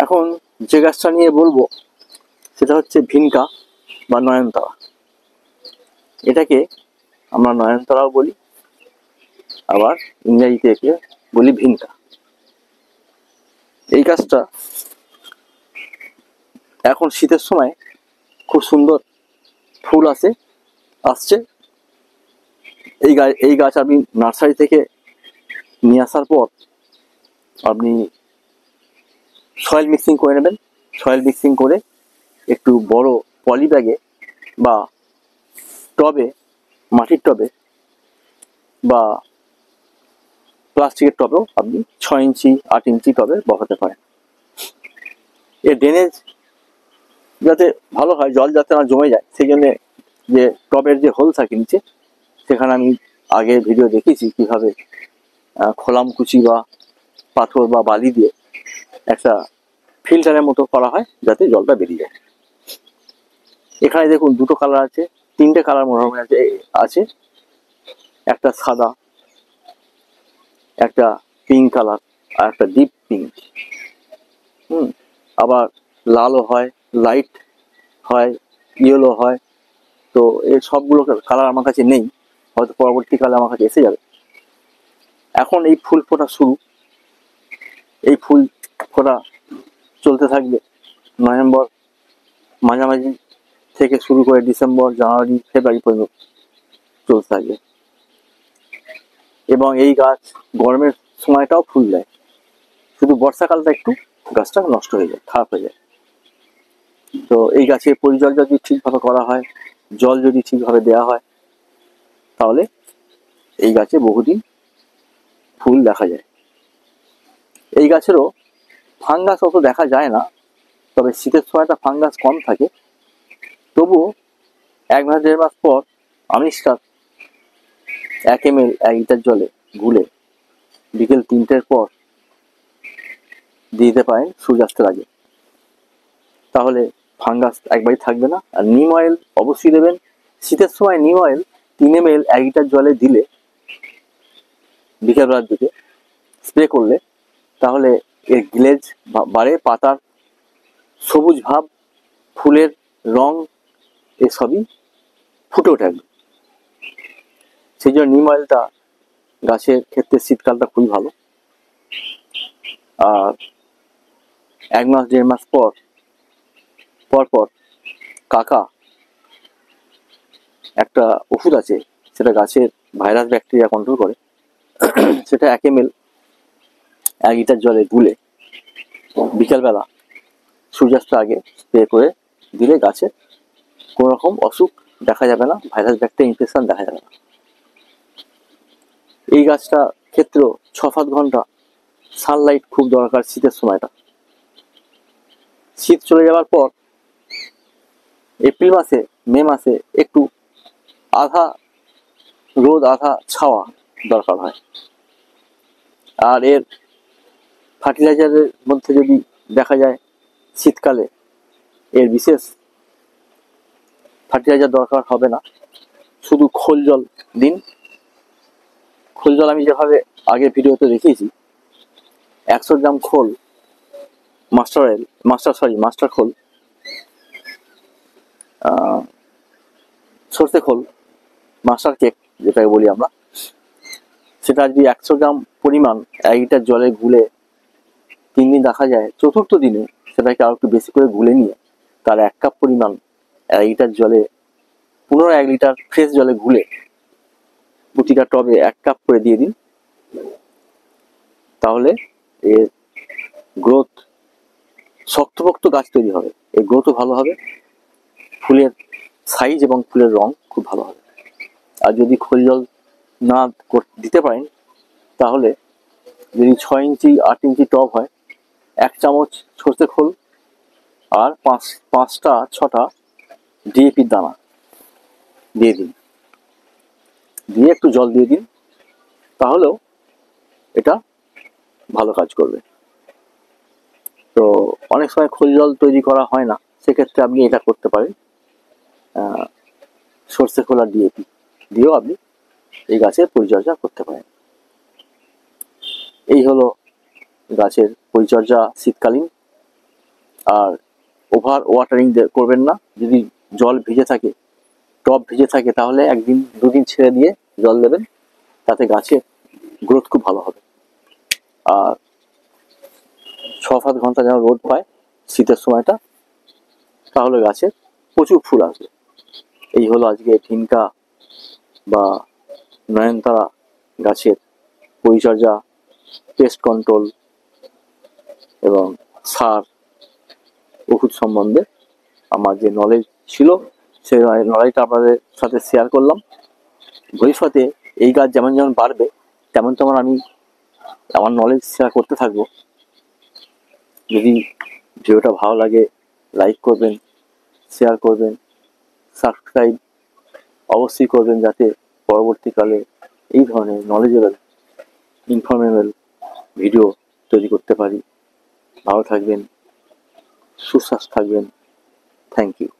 এখন যে গাছটা নিয়ে বলবো সেটা হচ্ছে ভিনকা বা নয়নতারা। এটাকে আমরা নয়নতারাও বলি, আবার ইংরেজিতে একে বলি ভিনকা। এই গাছটা এখন শীতের সময় খুব সুন্দর ফুল আসছে। এই গাছ আপনি নার্সারি থেকে নিয়ে আসার পর আপনি সয়েল মিক্সিং করে নেবেন। সয়েল মিক্সিং করে একটু বড় পলি ব্যাগে বা টবে, মাটির টবে বা প্লাস্টিকের টবেও আপনি 6 ইঞ্চি 8 ইঞ্চি টবে বসাতে পারেন। এর ড্রেনেজ যাতে ভালো হয়, জল যাতে না জমে যায়, সেই জন্যে যে টবের যে হোল থাকে নিচে, সেখানে আমি আগে ভিডিও দেখিয়েছি কীভাবে খোলামকুচি বা পাথর বা বালি দিয়ে একটা ফিল্টারের মতো করা হয় যাতে জলটা বেরিয়ে যায়। এখানে দেখুন দুটো কালার আছে, 3টে কালার মোটামুটি আছে। একটা সাদা, একটা পিঙ্ক কালার, আর একটা ডিপ পিঙ্ক। আবার লালও হয়, লাইট হয়, ইয়েলো হয়। তো এই সবগুলো কালার আমার কাছে নেই, হয়তো পরবর্তীকালে আমার কাছে এসে যাবে। এখন এই ফুল ফোটা শুরু, এই ফুল ফোটা চলতে থাকবে নভেম্বর মাঝামাঝি থেকে শুরু করে ডিসেম্বর, জানুয়ারি, ফেব্রুয়ারি পর্যন্ত চলতে থাকবে। এবং এই গাছ গরমের সময়টাও ফুল দেয়, শুধু বর্ষাকালটা একটু গাছটা নষ্ট হয়ে যায়, খারাপ হয়ে যায়। তো এই গাছের পরিচর্যা যদি ঠিকভাবে করা হয়, জল যদি ঠিকভাবে দেওয়া হয়, তাহলে এই গাছে বহুদিন ফুল দেখা যায়। এই গাছেরও ফাঙ্গাস অত দেখা যায় না, তবে শীতের সময়টা ফাঙ্গাস কম থাকে। তবুও 1 মাস 1.5 মাস পর আমিষকার 1 ml 1 লিটার জলে গুলে বিকেল 3টের পর দিয়ে দিতে পারেন সূর্যাস্তের আগে, তাহলে ফাঙ্গাস একবারই থাকবে না। আর নিম অয়েল অবশ্যই দেবেন। শীতের সময় নিম অয়েল 3 ml 1 লিটার জলে দিলে বিকেলবেলার দিকে স্প্রে করলে, তাহলে এর গ্লেজ বাড়ে, পাতার সবুজ ভাব, ফুলের রং এসবই ফুটে ওঠে। সেই জন্য নিম অয়েলটা গাছের ক্ষেত্রে শীতকালটা খুবই ভালো। আর 1 মাস 1.5 মাস পর পর কাকা একটা ওষুধ আছে, সেটা গাছের ভাইরাস ব্যাকটেরিয়া কন্ট্রোল করে। সেটা 1 ml 1 লিটার জলে গুলে বিকালবেলা সূর্যাস্তের আগে স্প্রে করে দিলে গাছের কোনো রকম অসুখ দেখা যাবে না, ভাইরাস ব্যাকটেরিয়া ইনফেকশন দেখা যাবে না। এই গাছটা ক্ষেত্রেও 6-7 ঘন্টা সানলাইট খুব দরকার শীতের সময়টা। শীত চলে যাওয়ার পর এপ্রিল মাসে, মে মাসে একটু আধা রোদ আধা ছাওয়া দরকার হয়। আর এর ফার্টিলাইজারের মধ্যে যদি দেখা যায় শীতকালে এর বিশেষ ফার্টিলাইজার দরকার হবে না, শুধু খোল জল দিন। খোল জল আমি যেভাবে আগে ভিডিওতে দেখিয়েছি, 100 গ্রাম খোল মাস্টার খোল, সর্ষে খোল, মাস্টার কেক যেটাকে বলি আমরা, সেটা যদি 100 গ্রাম পরিমাণ 1 লিটার জলে গুলে 3 দিন রাখা যায়, চতুর্থ দিনে সেটাকে আরো একটু বেশি করে গুলে নিয়ে তার 1 কাপ পরিমাণ 1 লিটার জলে, পুনরায় 1 লিটার ফ্রেশ জলে গুলে প্রতিটা টবে 1 কাপ করে দিয়ে দিন। তাহলে এর গ্রোথ, শক্তপোক্ত গাছ তৈরি হবে, এর গ্রোথও ভালো হবে, ফুলের সাইজ এবং ফুলের রং খুব ভালো হবে। আর যদি খোল জল না দিতে পারেন, তাহলে যদি 6 ইঞ্চি 8 ইঞ্চি টব হয়, 1 চামচ সর্ষে খোল আর 5টা 6টা ডিএপির দানা দিয়ে দিন, দিয়ে একটু জল দিয়ে দিন, তাহলেও এটা ভালো কাজ করবে। তো অনেক সময় খোল জল তৈরি করা হয় না, সেক্ষেত্রে আপনি এটা করতে পারেন, সর্ষে খোল আর ডিএপি দিয়েও আপনি এই গাছের পরিচর্যা করতে পারেন। এই হলো গাছের পরিচর্যা শীতকালীন। আর ওভার ওয়াটারিং করবেন না। যদি জল ভিজে থাকে, টব ভিজে থাকে, তাহলে 1 দিন 2 দিন ছেড়ে দিয়ে জল দেবেন, তাতে গাছের গ্রোথ খুব ভালো হবে। আর 6-7 ঘন্টা যেন রোদ পায় শীতের সময়টা, তাহলে গাছে প্রচুর ফুল আসবে। এই হলো আজকে ঢিনকা বা নয়নতারা গাছের পরিচর্যা, পেস্ট কন্ট্রোল এবং সার, ওষুধ সম্বন্ধে আমার যে নলেজ ছিল, সেই নলেজটা আপনাদের সাথে শেয়ার করলাম। ভবিষ্যতে এই গাছ যেমন যেমন বাড়বে, তেমন তেমন আমি আমার নলেজ শেয়ার করতে থাকবো। যদি ভিডিওটা ভালো লাগে, লাইক করবেন, শেয়ার করবেন, সাবস্ক্রাইব অবশ্যই করবেন, যাতে পরবর্তীকালে এই ধরনের নলেজেবল, ইনফরমেবল ভিডিও তৈরি করতে পারি। ভালো থাকবেন, সুস্বাস্থ্য থাকবেন। Thank you.